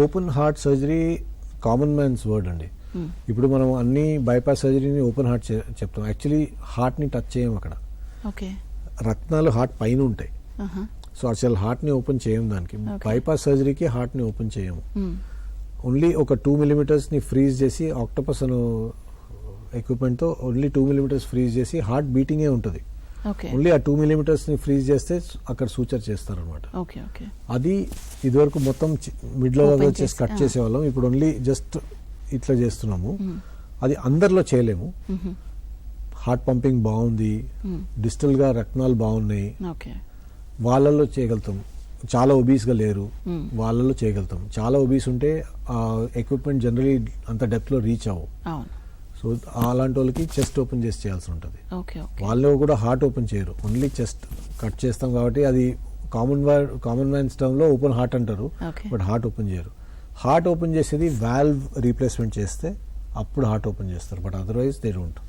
Open heart surgery common man's word అండి. ఇప్పుడు మనం అన్ని బైపాస్ సర్జరీని ఓపెన్ హార్ట్ చెప్తాం. యాక్చువల్లీ హార్ట్ని టచ్ చేయం అక్కడ. ఓకే. రక్తాలు హార్ట్ పైన ఉంటాయి. సో అసలు హార్ట్ని ఓపెన్ చేయం దానికి. బైపాస్ సర్జరీకి హార్ట్ని ఓపెన్ చేయము. ఓన్లీ ఒక 2 millimeters ఫ్రీజ్ చేసి ఆక్టోపస్ అను ఎక్విప్మెంట్తో ఓన్లీ 2 millimeters ఫ్రీజ్ చేసి హార్ట్ బీటింగే ఉంటుంది. ఓన్లీ ఆ 2 millimeters ఫ్రీజ్ చేస్తే అక్కడ సూచర్ చేస్తారనమాట. అది ఇదివరకు మొత్తం మిడ్లో వచ్చేసి కట్ చేసేవాళ్ళం. ఇప్పుడు ఓన్లీ జస్ట్ ఇట్లా చేస్తున్నాము. అది అందరిలో చేయలేము. హార్ట్ పంపింగ్ బాగుంది, డిస్టల్ గా రక్తాలు బాగున్నాయి, వాళ్ళల్లో చేయగలుగుతాం. చాలా ఒబీస్ గా లేరు, వాళ్ళలో చేయగలుగుతాం. చాలా ఒబీస్ ఉంటే ఆ ఎక్విప్మెంట్ జనరలీ అంత డెప్త్ లో రీచ్ అవ్వవు. సో అలాంటి వాళ్ళకి చెస్ట్ ఓపెన్ చేసి చేయాల్సి ఉంటుంది. వాళ్ళు కూడా హార్ట్ ఓపెన్ చేయరు, ఓన్లీ చెస్ట్ కట్ చేస్తాం. కాబట్టి అది కామన్ మ్యాన్స్ టర్మ్ లో ఓపెన్ హార్ట్ అంటారు, బట్ హార్ట్ ఓపెన్ చేయరు. హార్ట్ ఓపెన్ చేసేది వాల్వ్ రీప్లేస్మెంట్ చేస్తే అప్పుడు హార్ట్ ఓపెన్ చేస్తారు, బట్ అదర్వైజ్ దే డోంట్.